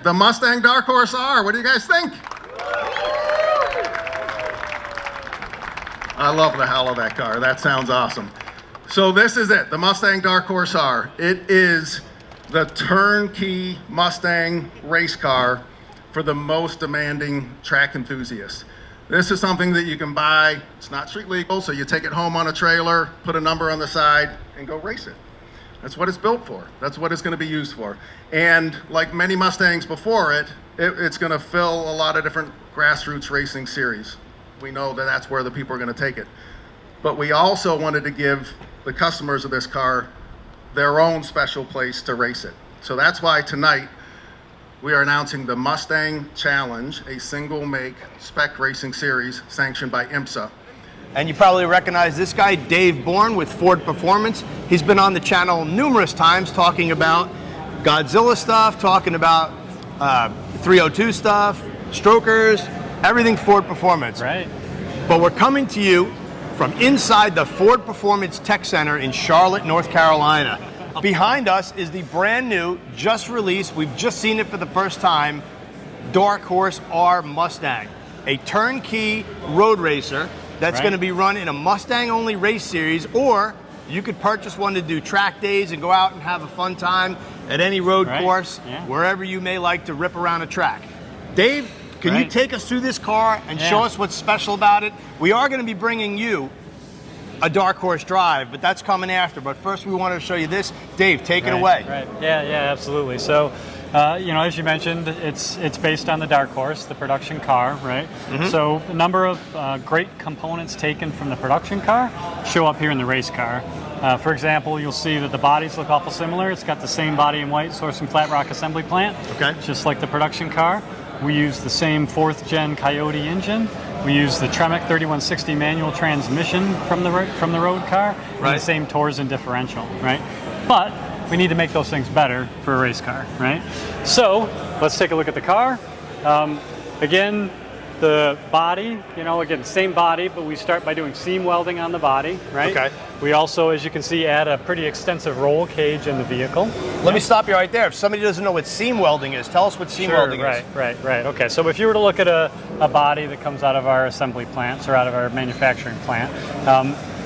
it, the Mustang Dark Horse R. What do you guys think? I love the hell of that car. That sounds awesome. So this is it, the Mustang Dark Horse R. It is the turnkey Mustang race car for the most demanding track enthusiasts. This is something that you can buy. It's not street legal, so you take it home on a trailer, put a number on the side, and go race it. That's what it's built for. That's what it's going to be used for. And like many Mustangs before it, it's going to fill a lot of different grassroots racing series. We know that that's where the people are going to take it. But we also wanted to give the customers of this car their own special place to race it. So that's why tonight we are announcing the Mustang Challenge, a single make spec racing series sanctioned by IMSA. And you probably recognize this guy, Dave Bourne with Ford Performance. He's been on the channel numerous times talking about Godzilla stuff, talking about 302 stuff, strokers, everything Ford Performance. Right. But we're coming to you from inside the Ford Performance Tech Center in Charlotte, North Carolina. Behind us is the brand new, just released, we've just seen it for the first time, Dark Horse R Mustang. A turnkey road racer that's going to be run in a Mustang-only race series, or you could purchase one to do track days and go out and have a fun time at any road course, wherever you may like to rip around a track. Dave, can you take us through this car and show us what's special about it? We are going to be bringing you a Dark Horse Drive, but that's coming after. But first we wanted to show you this. Dave, take it away. Right, yeah, absolutely. So, you know, as you mentioned, it's based on the Dark Horse, the production car, right? So a number of great components taken from the production car show up here in the race car. For example, you'll see that the bodies look awful similar. It's got the same body in white, sourced from Flat Rock Assembly Plant, just like the production car. We use the same 4th gen Coyote engine. We use the Tremec 3160 manual transmission from the road car, and the same Torsen differential, right? But we need to make those things better for a race car, right? So let's take a look at the car. Again, the body, you know, again, same body, but we start by doing seam welding on the body, right? We also, as you can see, add a pretty extensive roll cage in the vehicle. Let me stop you right there. If somebody doesn't know what seam welding is, tell us what seam welding is. Right. Okay, so if you were to look at a body that comes out of our assembly plants or out of our manufacturing plant,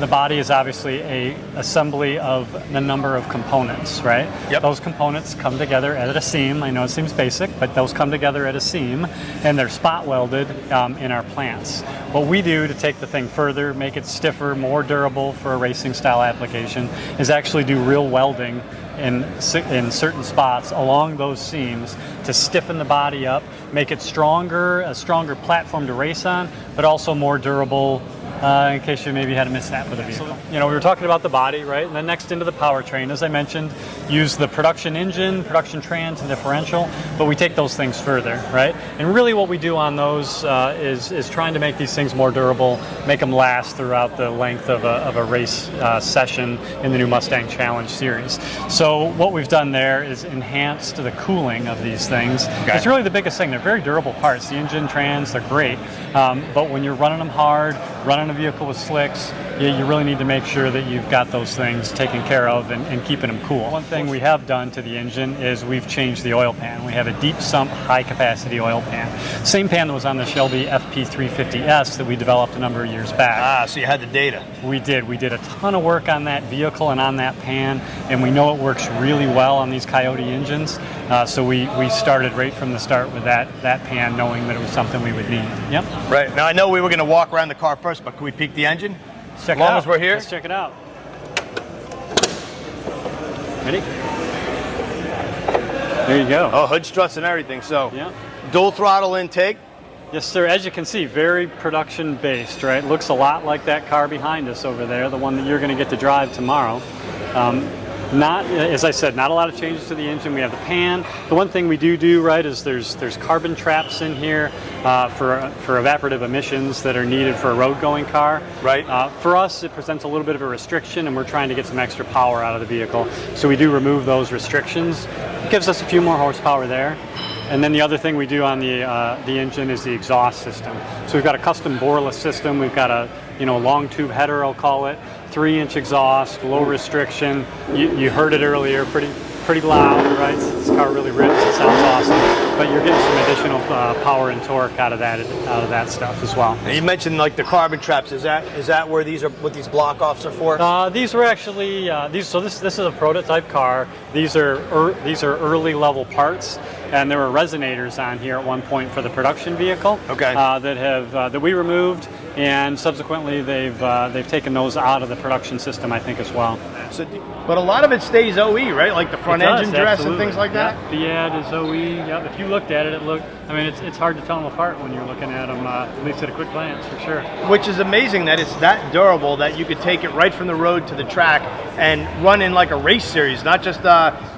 the body is obviously a assembly of a number of components, right? Those components come together at a seam. I know it seems basic, but those come together at a seam, and they're spot welded in our plants. What we do to take the thing further, make it stiffer, more durable for a racing style application, is actually do real welding in certain spots along those seams to stiffen the body up, make it stronger, a stronger platform to race on, but also more durable in case you maybe had a mishap with a vehicle. You know, we were talking about the body, right? And then next into the powertrain, as I mentioned, use the production engine, production trans, and differential, but we take those things further, right? And really what we do on those is trying to make these things more durable, make them last throughout the length of a race session in the new Mustang Challenge Series. So what we've done there is enhanced the cooling of these things. It's really the biggest thing. They're very durable parts. The engine, trans, they're great. But when you're running them hard, running a vehicle with slicks, you really need to make sure that you've got those things taken care of and keeping them cool. One thing we have done to the engine is we've changed the oil pan. We have a deep sump, high capacity oil pan. Same pan that was on the Shelby FP350S that we developed a number of years back. So you had the data. We did a ton of work on that vehicle and on that pan, and we know it works really well on these Coyote engines. So we started right from the start with that pan, knowing that it was something we would need. Right. Now I know we were going to walk around the car first, but can we peek the engine? Check it out. As long as we're here? Let's check it out. Ready? There you go. Oh, hood struts and everything. So dual throttle intake. Yes, sir. As you can see, very production based, right? Looks a lot like that car behind us over there, the one that you're going to get to drive tomorrow. Not, as I said, not a lot of changes to the engine. We have the pan. The one thing we do right is there's carbon traps in here for evaporative emissions that are needed for a road going car. Right. For us, it presents a little bit of a restriction, and we're trying to get some extra power out of the vehicle. So we do remove those restrictions. It gives us a few more horsepower there. And then the other thing we do on the engine is the exhaust system. So we've got a custom boreless system. We've got a long tube header, I'll call it, 3-inch exhaust, low restriction. You heard it earlier, pretty loud, right? It's car really rips. It sounds awesome, but you're getting some additional power and torque out of that stuff as well. And you mentioned like the carbon traps. Is that where these are? What these block offs are for? These were actually these. So this is a prototype car. These are early level parts, and there were resonators on here at one point for the production vehicle. Okay. That we removed, and subsequently they've taken those out of the production system, I think, as well. So, but a lot of it stays OE, right? Like the front engine dress absolutely. and things like that. Yep. Fiat is OE. Yep. If you looked at it, I mean, it's hard to tell them apart when you're looking at them, at least at a quick glance, for sure. Which is amazing that it's that durable that you could take it right from the road to the track and run in like a race series, not just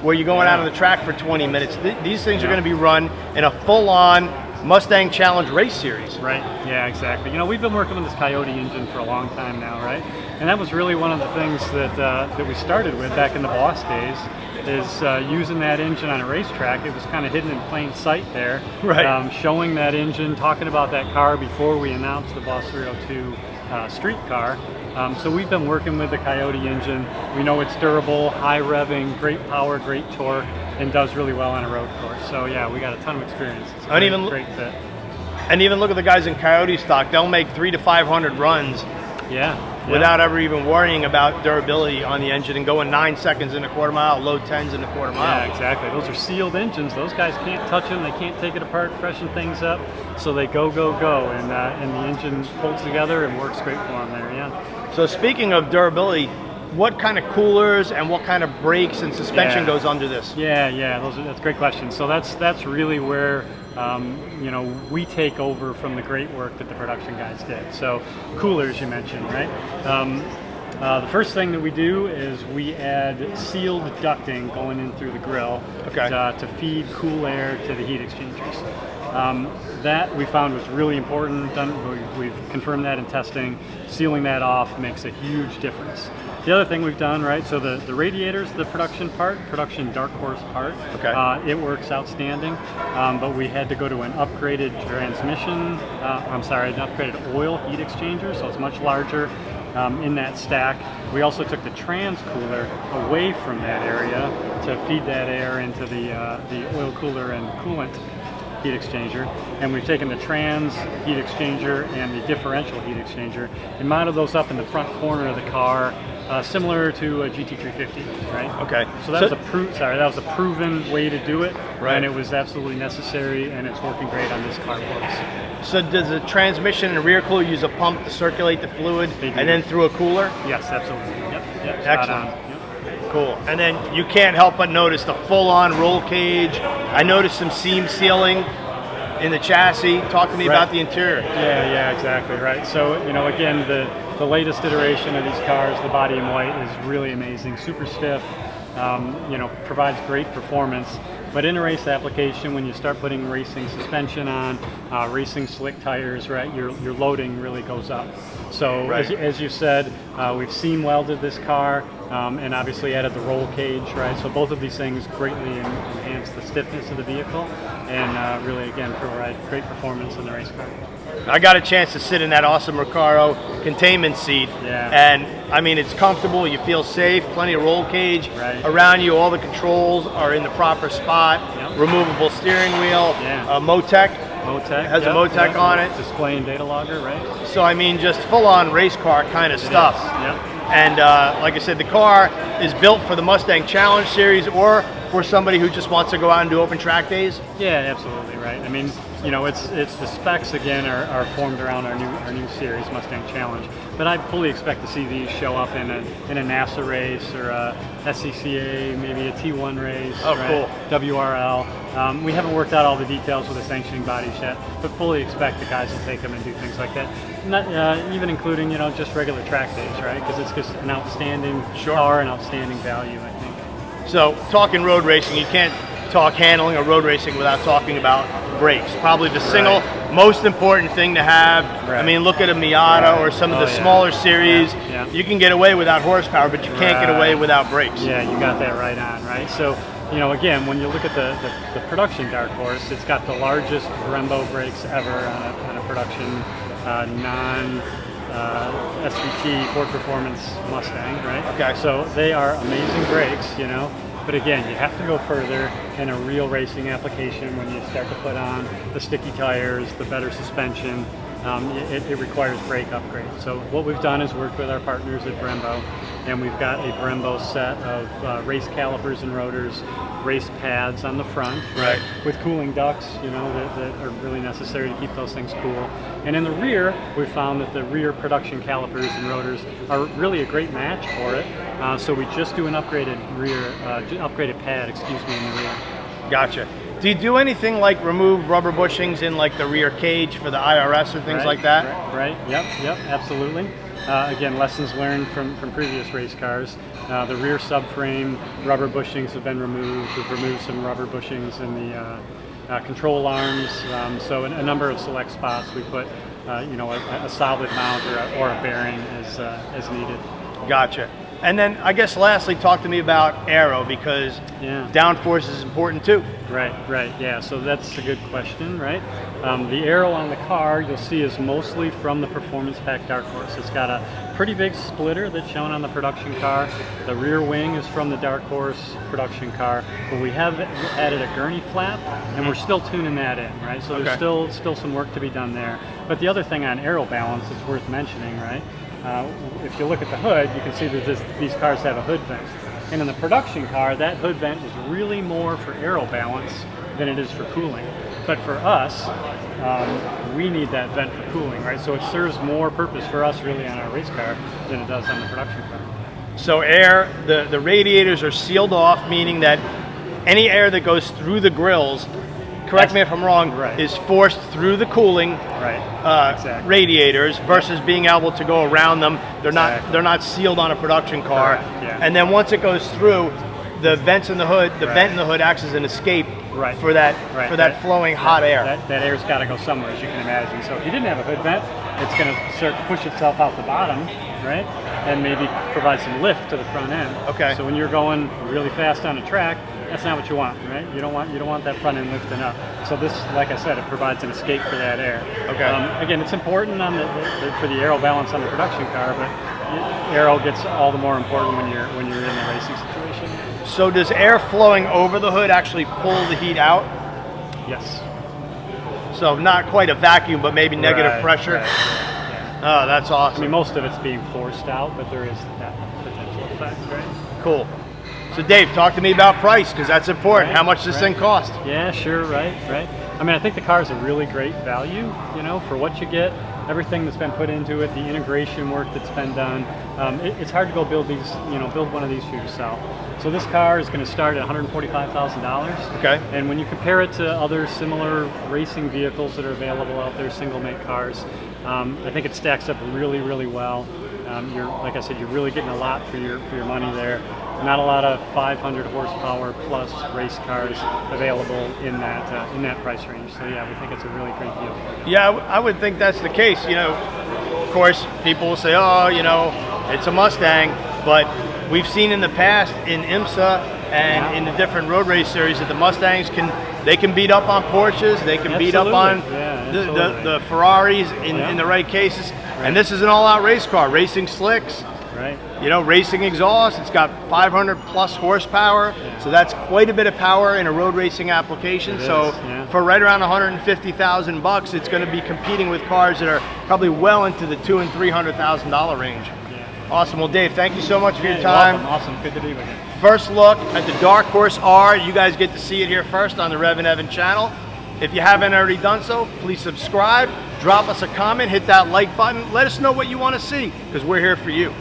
where you're going out on the track for 20 minutes. These things are going to be run in a full-on Mustang Challenge Race Series. Right, yeah, exactly. You know, we've been working with this Coyote engine for a long time now, right? And that was really one of the things that we started with back in the Boss days, is using that engine on a racetrack. It was kind of hidden in plain sight there. Right. Showing that engine, talking about that car before we announced the Boss 302 street car. So we've been working with the Coyote engine. We know it's durable, high revving, great power, great torque, and does really well on a road course. So yeah, we got a ton of experience. It's a great fit. And even look at the guys in Coyote stock. They'll make 300 to 500 runs. Without ever even worrying about durability on the engine and going 9 seconds in a quarter mile, low 10s in a quarter mile. Yeah, exactly. Those are sealed engines. Those guys can't touch them. They can't take it apart, freshen things up. So they go, and the engine holds together and works great for them there. Yeah. So speaking of durability, what kind of coolers and what kind of brakes and suspension goes under this? Yeah, that's a great question. So that's really where we take over from the great work that the production guys did. So coolers you mentioned, right? The first thing that we do is we add sealed ducting going in through the grill to feed cool air to the heat exchangers. That we found was really important. We've confirmed that in testing. Sealing that off makes a huge difference. The other thing we've done, right, so the radiator's the production dark horse part. It works outstanding, but we had to go to an upgraded an upgraded oil heat exchanger, so it's much larger in that stack. We also took the trans cooler away from that area to feed that air into the oil cooler and coolant heat exchanger, and we've taken the trans heat exchanger and the differential heat exchanger and mounted those up in the front corner of the car, similar to a GT350, right? Okay. So that was a proven way to do it, and it was absolutely necessary, and it's working great on this car for us. So does the transmission and rear cooler use a pump to circulate the fluid and then through a cooler? Yes, absolutely. Yep. Excellent. Cool. And then you can't help but notice the full-on roll cage. I noticed some seam sealing in the chassis. Talk to me about the interior. Yeah, exactly, right. So, again, the latest iteration of these cars, the body in white, is really amazing. Super stiff, provides great performance. But in a race application, when you start putting racing suspension on, racing slick tires, right, your loading really goes up. So as you said, we've seam welded this car and obviously added the roll cage, right? So both of these things greatly enhance the stiffness of the vehicle and really, again, provide great performance in the race car. I got a chance to sit in that awesome Recaro containment seat, and I mean, it's comfortable, you feel safe, plenty of roll cage around you, all the controls are in the proper spot, removable steering wheel, Motec has a Motec on it. Display and data logger, right? So I mean, just full-on race car kind of stuff. And like I said, the car is built for the Mustang Challenge Series or for somebody who just wants to go out and do open track days. Yeah, absolutely, right. I mean, it's the specs again are formed around our new series, Mustang Challenge. But I fully expect to see these show up in a NASA race or a SCCA, maybe a T1 race. Oh, right? cool. WRL. We haven't worked out all the details with the sanctioning bodies yet, but fully expect the guys to take them and do things like that. Not even including just regular track days, right? Because it's just an outstanding car and outstanding value, I think. So talking road racing, you can't talk handling or road racing without talking about brakes. Probably the single most important thing to have. I mean, look at a Miata or some of the smaller series. You can get away without horsepower, but you can't get away without brakes. Yeah, you got that right on, right? So, again, when you look at the production Dark Horse, it's got the largest Brembo brakes ever on a production SVT Ford Performance Mustang, right? Okay. So they are amazing brakes, But again, you have to go further in a real racing application when you start to put on the sticky tires, the better suspension. It requires brake upgrades. So what we've done is work with our partners at Brembo, and we've got a Brembo set of race calipers and rotors, race pads on the front, Right. with cooling ducts, that are really necessary to keep those things cool. And in the rear, we found that the rear production calipers and rotors are really a great match for it. So we just do an upgraded pad, in the rear. Gotcha. Do you do anything like remove rubber bushings in like the rear cage for the IRS or things like that? Right. Yep. Absolutely. Again, lessons learned from previous race cars. The rear subframe rubber bushings have been removed. We've removed some rubber bushings in the control arms. So in a number of select spots, we put a solid mount or a bearing as needed. Gotcha. And then I guess lastly, talk to me about aero, because downforce is important too. Right, yeah, so that's a good question, right? The aero on the car, you'll see, is mostly from the Performance Pack Dark Horse. It's got a pretty big splitter that's shown on the production car. The rear wing is from the Dark Horse production car, but we have added a gurney flap, and we're still tuning that in, right? So there's still some work to be done there. But the other thing on aero balance that's worth mentioning, right? If you look at the hood, you can see that these cars have a hood vent. And in the production car, that hood vent is really more for aero balance than it is for cooling. But for us, we need that vent for cooling, right? So it serves more purpose for us really on our race car than it does on the production car. So air, the radiators are sealed off, meaning that any air that goes through the grills, correct me if I'm wrong, is forced through the cooling radiators versus being able to go around them. They're not sealed on a production car. And then once it goes through, the vents in the hood, vent in the hood acts as an escape for that flowing hot air. That air's got to go somewhere, as you can imagine. So if you didn't have a hood vent, it's going to start to push itself out the bottom, right? And maybe provide some lift to the front end. Okay. So when you're going really fast on a track, that's not what you want, right? You don't want that front end lifting up. So this, like I said, it provides an escape for that air. Okay. Again, it's important for the aero balance on the production car, but aero gets all the more important when you're in a racing situation. So does air flowing over the hood actually pull the heat out? Yes. So not quite a vacuum, but maybe negative pressure? Oh, that's awesome. I mean, most of it's being forced out, but there is that potential effect, right? Cool. So Dave, talk to me about price, because that's important. How much does this thing cost? Yeah, sure, right. I mean, I think the car is a really great value, for what you get, everything that's been put into it, the integration work that's been done. It's hard to go build one of these for yourself. So this car is going to start at $145,000. Okay. And when you compare it to other similar racing vehicles that are available out there, single-make cars, I think it stacks up really, really well. Like I said, you're really getting a lot for your money there. Not a lot of 500 horsepower plus race cars available in that price range. So yeah, we think it's a really great deal. Yeah, I would think that's the case. Of course, people will say, oh, it's a Mustang, but we've seen in the past in IMSA and in the different road race series that the Mustangs can beat up on Porsches, they can beat up on the Ferraris in the right cases. And this is an all-out race car, racing slicks. Right. Racing exhaust. It's got 500 plus horsepower, so that's quite a bit of power in a road racing application. For right around $150,000, it's going to be competing with cars that are probably well into the $200,000 and $300,000 range. Awesome. Well, Dave, thank you so much for your time. Awesome. Good to be with you. First look at the Dark Horse R. You guys get to see it here first on the REVan channel. If you haven't already done so, please subscribe, drop us a comment, hit that like button. Let us know what you want to see, because we're here for you.